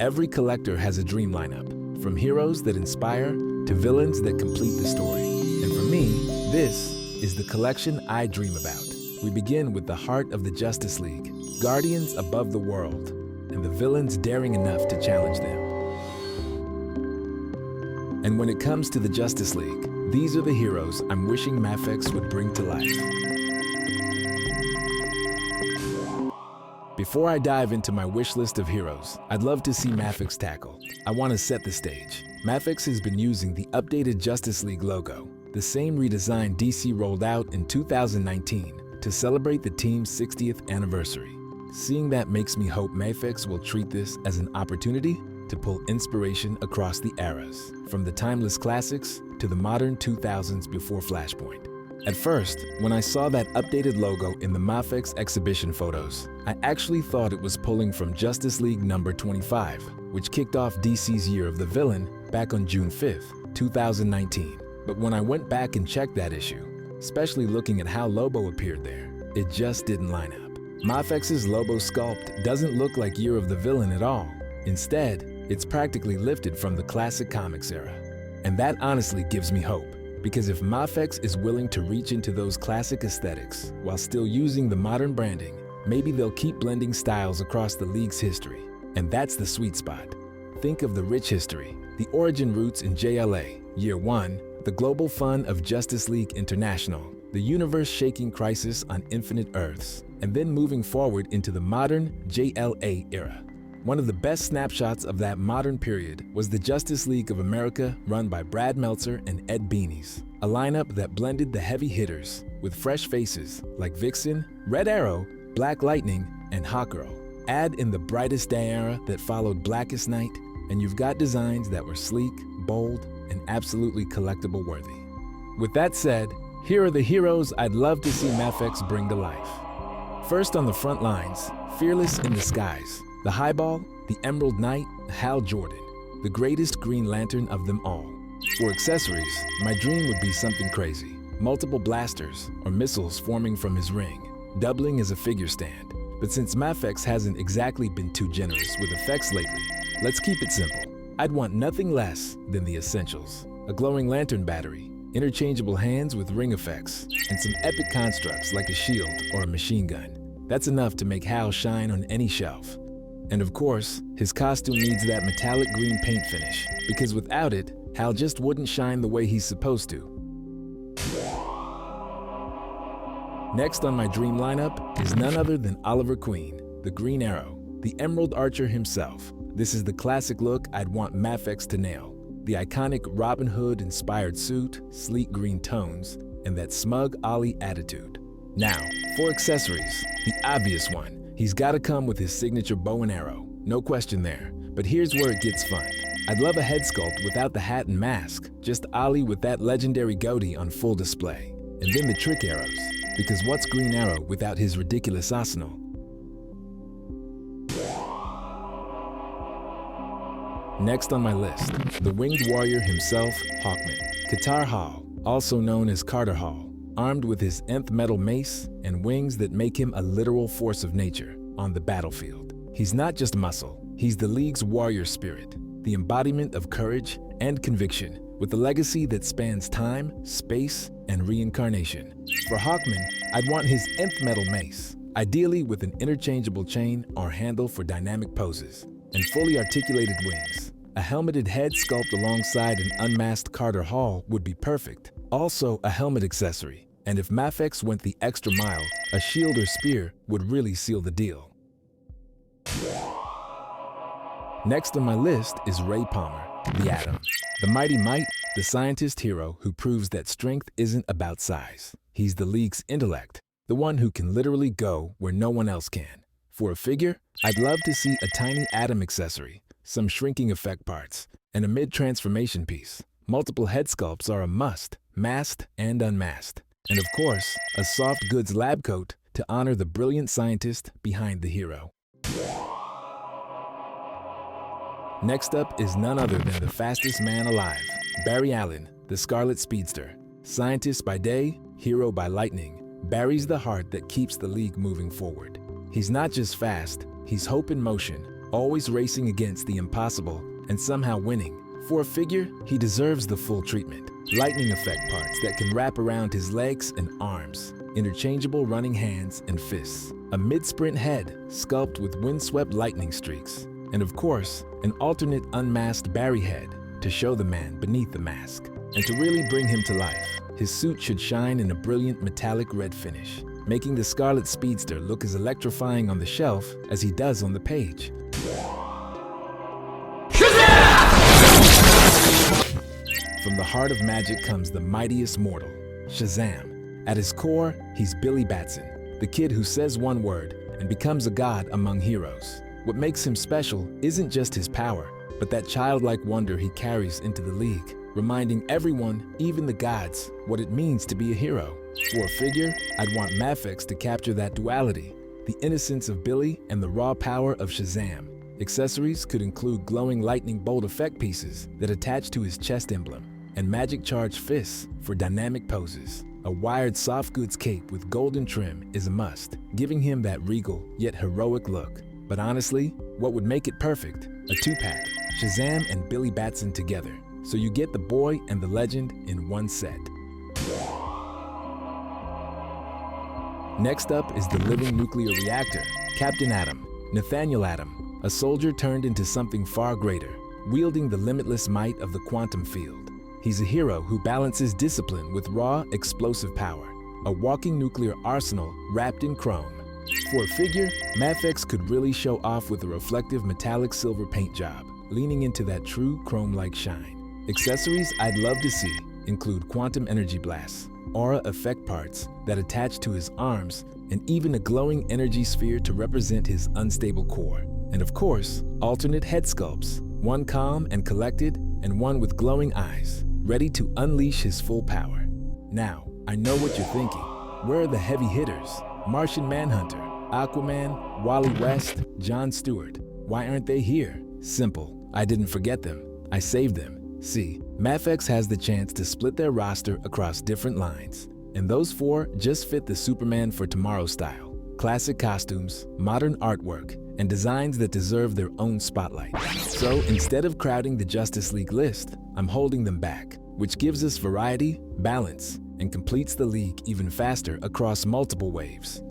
Every collector has a dream lineup, from heroes that inspire to villains that complete the story. And for me, this is the collection I dream about. We begin with the heart of the Justice League, guardians above the world, and the villains daring enough to challenge them. And when it comes to the Justice League, these are the heroes I'm wishing MAFEX would bring to life. Before I dive into my wish list of heroes, I'd love to see MAFEX tackle. I want to set the stage. MAFEX has been using the updated Justice League logo, the same redesign DC rolled out in 2019 to celebrate the team's 60th anniversary. Seeing that makes me hope MAFEX will treat this as an opportunity to pull inspiration across the eras, from the timeless classics to the modern 2000s before Flashpoint. At first, when I saw that updated logo in the MAFEX exhibition photos, I actually thought it was pulling from Justice League number 25, which kicked off DC's Year of the Villain back on June 5th, 2019. But when I went back and checked that issue, especially looking at how Lobo appeared there, it just didn't line up. MAFEX's Lobo sculpt doesn't look like Year of the Villain at all. Instead, it's practically lifted from the classic comics era. And that honestly gives me hope, because if MAFEX is willing to reach into those classic aesthetics while still using the modern branding, maybe they'll keep blending styles across the league's history. And that's the sweet spot. Think of the rich history, the origin roots in JLA, Year 1, the global fun of Justice League International, the universe-shaking crisis on Infinite Earths, and then moving forward into the modern JLA era. One of the best snapshots of that modern period was the Justice League of America run by Brad Meltzer and Ed Beanies, a lineup that blended the heavy hitters with fresh faces like Vixen, Red Arrow, Black Lightning, and Hawkgirl. Add in the Brightest Day era that followed Blackest Night, and you've got designs that were sleek, bold, and absolutely collectible worthy. With that said, here are the heroes I'd love to see MAFEX bring to life. First on the front lines, fearless in the skies, the Highball, the Emerald Knight, Hal Jordan, the greatest Green Lantern of them all. For accessories, my dream would be something crazy. Multiple blasters or missiles forming from his ring, doubling as a figure stand. But since MAFEX hasn't exactly been too generous with effects lately, let's keep it simple. I'd want nothing less than the essentials. A glowing lantern battery, interchangeable hands with ring effects, and some epic constructs like a shield or a machine gun. That's enough to make Hal shine on any shelf. And of course, his costume needs that metallic green paint finish, because without it, Hal just wouldn't shine the way he's supposed to. Next on my dream lineup is none other than Oliver Queen, the Green Arrow, the Emerald Archer himself. This is the classic look I'd want MAFEX to nail. The iconic Robin Hood-inspired suit, sleek green tones, and that smug Ollie attitude. Now, for accessories, the obvious one. He's gotta come with his signature bow and arrow, no question there. But here's where it gets fun. I'd love a head sculpt without the hat and mask, just Ollie with that legendary goatee on full display. And then the trick arrows, because what's Green Arrow without his ridiculous arsenal? Next on my list, the winged warrior himself, Hawkman. Qatar Hall, also known as Carter Hall, armed with his nth metal mace and wings that make him a literal force of nature on the battlefield. He's not just muscle, he's the League's warrior spirit, the embodiment of courage and conviction, with a legacy that spans time, space, and reincarnation. For Hawkman, I'd want his nth metal mace, ideally with an interchangeable chain or handle for dynamic poses, and fully articulated wings. A helmeted head sculpt alongside an unmasked Carter Hall would be perfect. Also a helmet accessory, and if MAFEX went the extra mile, a shield or spear would really seal the deal. Next on my list is Ray Palmer, the Atom. The Mighty Might, the scientist hero who proves that strength isn't about size. He's the League's intellect, the one who can literally go where no one else can. For a figure, I'd love to see a tiny Atom accessory, some shrinking effect parts, and a mid-transformation piece. Multiple head sculpts are a must, masked and unmasked. And of course, a soft goods lab coat to honor the brilliant scientist behind the hero. Next up is none other than the fastest man alive, Barry Allen, the Scarlet Speedster. Scientist by day, hero by lightning, Barry's the heart that keeps the League moving forward. He's not just fast, he's hope in motion, always racing against the impossible and somehow winning. For a figure, he deserves the full treatment. Lightning effect parts that can wrap around his legs and arms, interchangeable running hands and fists, a mid-sprint head sculpted with windswept lightning streaks, and of course, an alternate unmasked Barry head to show the man beneath the mask. And to really bring him to life, his suit should shine in a brilliant metallic red finish, making the Scarlet Speedster look as electrifying on the shelf as he does on the page. From the heart of magic comes the mightiest mortal, Shazam. At his core, he's Billy Batson, the kid who says one word and becomes a god among heroes. What makes him special isn't just his power, but that childlike wonder he carries into the league, reminding everyone, even the gods, what it means to be a hero. For a figure, I'd want MAFEX to capture that duality, the innocence of Billy and the raw power of Shazam. Accessories could include glowing lightning bolt effect pieces that attach to his chest emblem, and magic charged fists for dynamic poses. A wired soft goods cape with golden trim is a must, giving him that regal yet heroic look. But honestly, what would make it perfect? A two-pack, Shazam and Billy Batson together. So you get the boy and the legend in one set. Next up is the living nuclear reactor, Captain Atom, Nathaniel Atom, a soldier turned into something far greater, wielding the limitless might of the quantum field. He's a hero who balances discipline with raw, explosive power, a walking nuclear arsenal wrapped in chrome. For a figure, MAFEX could really show off with a reflective metallic silver paint job, leaning into that true chrome-like shine. Accessories I'd love to see include quantum energy blasts, aura effect parts that attach to his arms, and even a glowing energy sphere to represent his unstable core. And of course, alternate head sculpts, one calm and collected, and one with glowing eyes, ready to unleash his full power. Now, I know what you're thinking. Where are the heavy hitters? Martian Manhunter, Aquaman, Wally West, Jon Stewart. Why aren't they here? Simple. I didn't forget them. I saved them. See, MAFEX has the chance to split their roster across different lines, and those four just fit the Superman for Tomorrow style. Classic costumes, modern artwork, and designs that deserve their own spotlight. So instead of crowding the Justice League list, I'm holding them back, which gives us variety, balance, and completes the league even faster across multiple waves.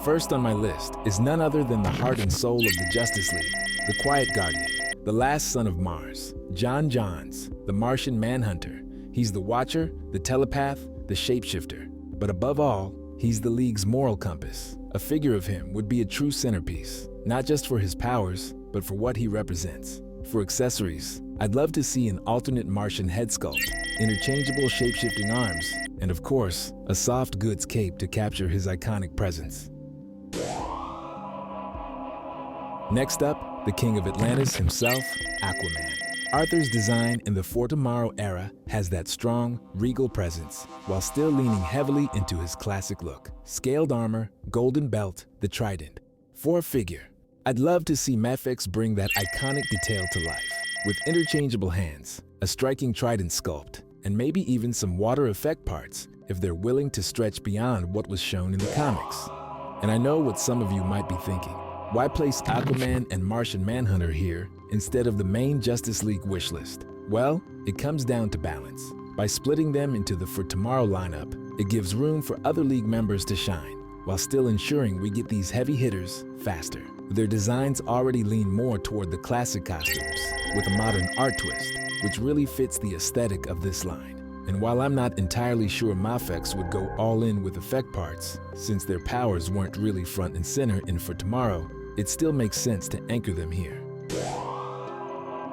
First on my list is none other than the heart and soul of the Justice League, the Quiet Guardian, the last son of Mars, John Johns, the Martian Manhunter. He's the Watcher, the Telepath, the Shapeshifter. But above all, he's the League's moral compass. A figure of him would be a true centerpiece, not just for his powers, but for what he represents. For accessories, I'd love to see an alternate Martian head sculpt, interchangeable shape-shifting arms, and of course, a soft goods cape to capture his iconic presence. Next up, the King of Atlantis himself, Aquaman. Arthur's design in the For Tomorrow era has that strong, regal presence, while still leaning heavily into his classic look. Scaled armor, golden belt, the trident. For a figure, I'd love to see MAFEX bring that iconic detail to life, with interchangeable hands, a striking trident sculpt, and maybe even some water effect parts if they're willing to stretch beyond what was shown in the comics. And I know what some of you might be thinking. Why place Aquaman and Martian Manhunter here instead of the main Justice League wishlist? Well, it comes down to balance. By splitting them into the For Tomorrow lineup, it gives room for other League members to shine, while still ensuring we get these heavy hitters faster. Their designs already lean more toward the classic costumes, with a modern art twist, which really fits the aesthetic of this line. And while I'm not entirely sure MAFEX would go all in with effect parts, since their powers weren't really front and center in For Tomorrow, it still makes sense to anchor them here.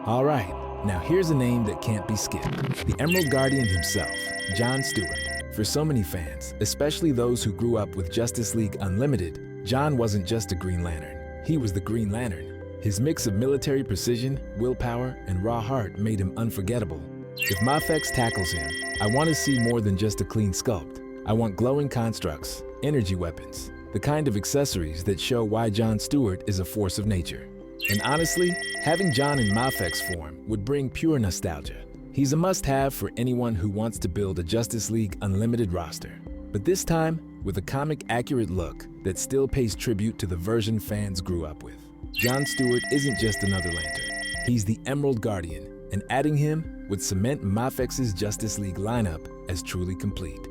Alright, now here's a name that can't be skipped. The Emerald Guardian himself, Jon Stewart. For so many fans, especially those who grew up with Justice League Unlimited, Jon wasn't just a Green Lantern. He was the Green Lantern. His mix of military precision, willpower, and raw heart made him unforgettable. If MAFEX tackles him, I want to see more than just a clean sculpt. I want glowing constructs, energy weapons, the kind of accessories that show why Jon Stewart is a force of nature. And honestly, having Jon in MAFEX form would bring pure nostalgia. He's a must-have for anyone who wants to build a Justice League Unlimited roster. But this time, with a comic-accurate look that still pays tribute to the version fans grew up with. John Stewart isn't just another Lantern. He's the Emerald Guardian, and adding him would cement MAFEX's Justice League lineup as truly complete.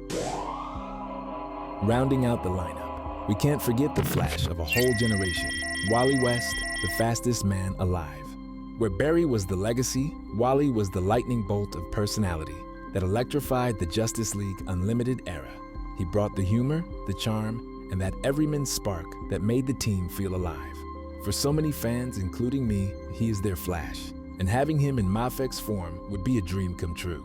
Rounding out the lineup, we can't forget the flash of a whole generation, Wally West, the fastest man alive. Where Barry was the legacy, Wally was the lightning bolt of personality that electrified the Justice League Unlimited era. He brought the humor, the charm, and that everyman spark that made the team feel alive. For so many fans, including me, he is their Flash, and having him in MAFEX form would be a dream come true.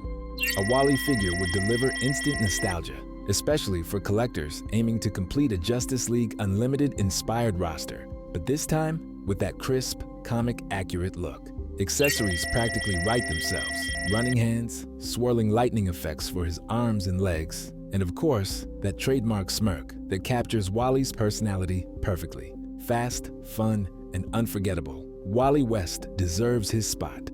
A Wally figure would deliver instant nostalgia, especially for collectors aiming to complete a Justice League Unlimited inspired roster, but this time with that crisp, comic-accurate look. Accessories practically write themselves, running hands, swirling lightning effects for his arms and legs, and of course, that trademark smirk that captures Wally's personality perfectly. Fast, fun, and unforgettable, Wally West deserves his spot.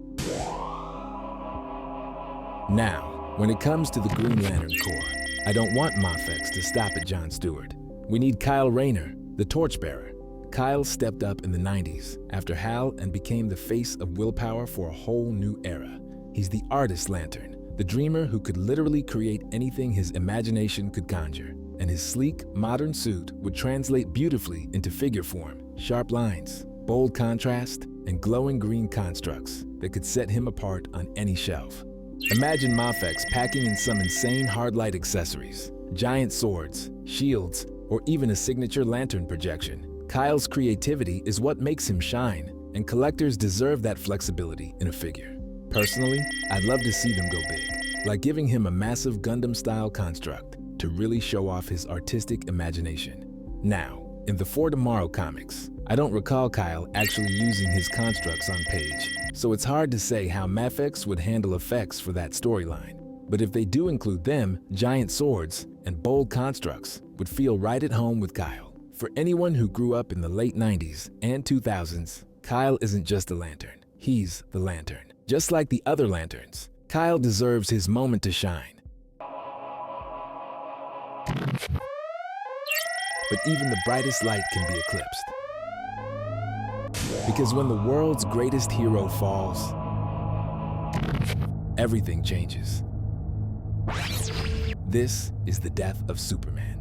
Now, when it comes to the Green Lantern Corps, I don't want MAFEX to stop at John Stewart. We need Kyle Rayner, the torchbearer. Kyle stepped up in the 90s after Hal and became the face of willpower for a whole new era. He's the artist Lantern, the dreamer who could literally create anything his imagination could conjure. And his sleek, modern suit would translate beautifully into figure form, sharp lines, bold contrast, and glowing green constructs that could set him apart on any shelf. Imagine MAFEX packing in some insane hard light accessories, giant swords, shields, or even a signature lantern projection. Kyle's creativity is what makes him shine, and collectors deserve that flexibility in a figure. Personally, I'd love to see them go big, like giving him a massive Gundam-style construct to really show off his artistic imagination. Now, in the For Tomorrow comics, I don't recall Kyle actually using his constructs on page, so it's hard to say how MAFEX would handle effects for that storyline. But if they do include them, giant swords and bold constructs would feel right at home with Kyle. For anyone who grew up in the late 90s and 2000s, Kyle isn't just a Lantern, he's the Lantern. Just like the other Lanterns, Kyle deserves his moment to shine. But even the brightest light can be eclipsed. Because when the world's greatest hero falls, everything changes. This is the death of Superman.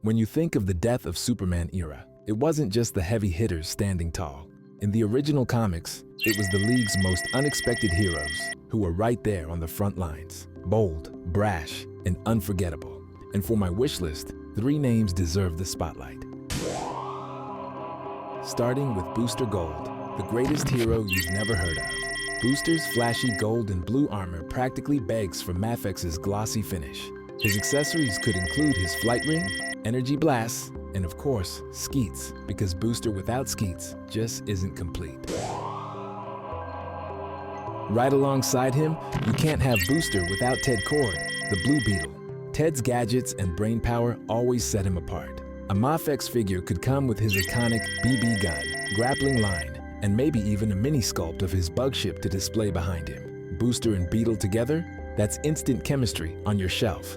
When you think of the death of Superman era, it wasn't just the heavy hitters standing tall. In the original comics, it was the League's most unexpected heroes who were right there on the front lines, bold, brash, and unforgettable. And for my wish list, 3 names deserve the spotlight. Starting with Booster Gold, the greatest hero you've never heard of. Booster's flashy gold and blue armor practically begs for MAFEX's glossy finish. His accessories could include his flight ring, energy blasts, and of course, skeets, because Booster without skeets just isn't complete. Right alongside him, you can't have Booster without Ted Kord, the Blue Beetle. Ted's gadgets and brainpower always set him apart. A MAFEX figure could come with his iconic BB gun, grappling line, and maybe even a mini sculpt of his bug ship to display behind him. Booster and Beetle together, that's instant chemistry on your shelf.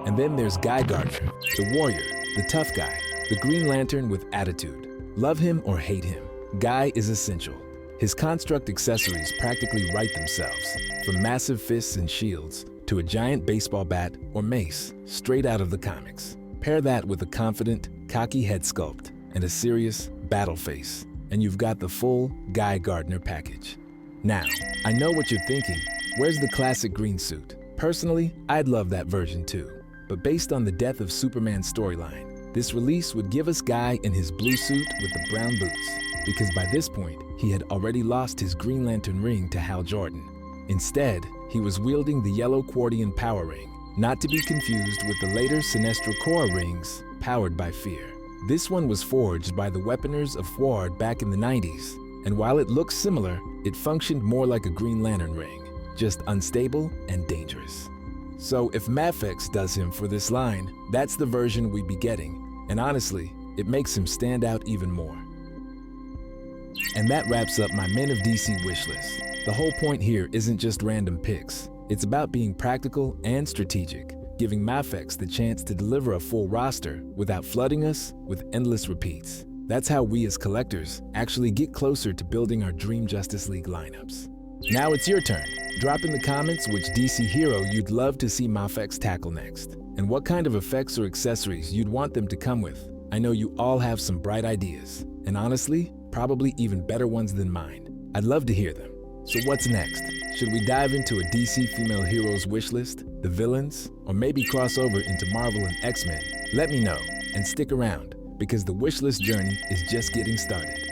And then there's Guy Gardner, the warrior, the tough guy, the Green Lantern with attitude. Love him or hate him, Guy is essential. His construct accessories practically write themselves, from massive fists and shields to a giant baseball bat or mace straight out of the comics. Pair that with a confident, cocky head sculpt and a serious battle face, and you've got the full Guy Gardner package. Now, I know what you're thinking, where's the classic green suit? Personally, I'd love that version too, but based on the death of Superman's storyline, this release would give us Guy in his blue suit with the brown boots, because by this point, he had already lost his Green Lantern ring to Hal Jordan. Instead, he was wielding the yellow Quardian power ring, not to be confused with the later Sinestro Corps rings, powered by fear. This one was forged by the weaponers of Ford back in the 90s, and while it looks similar, it functioned more like a Green Lantern ring, just unstable and dangerous. So if MAFEX does him for this line, that's the version we'd be getting, and honestly, it makes him stand out even more. And that wraps up my Men of DC wishlist. The whole point here isn't just random picks. It's about being practical and strategic. giving MAFEX the chance to deliver a full roster without flooding us with endless repeats. That's how we as collectors actually get closer to building our dream Justice League lineups. Now it's your turn. Drop in the comments which DC hero you'd love to see MAFEX tackle next, and what kind of effects or accessories you'd want them to come with. I know you all have some bright ideas, and honestly, probably even better ones than mine. I'd love to hear them. So what's next? Should we dive into a DC female heroes wish list, the villains, or maybe cross over into Marvel and X-Men? Let me know, and stick around, because the wishlist journey is just getting started.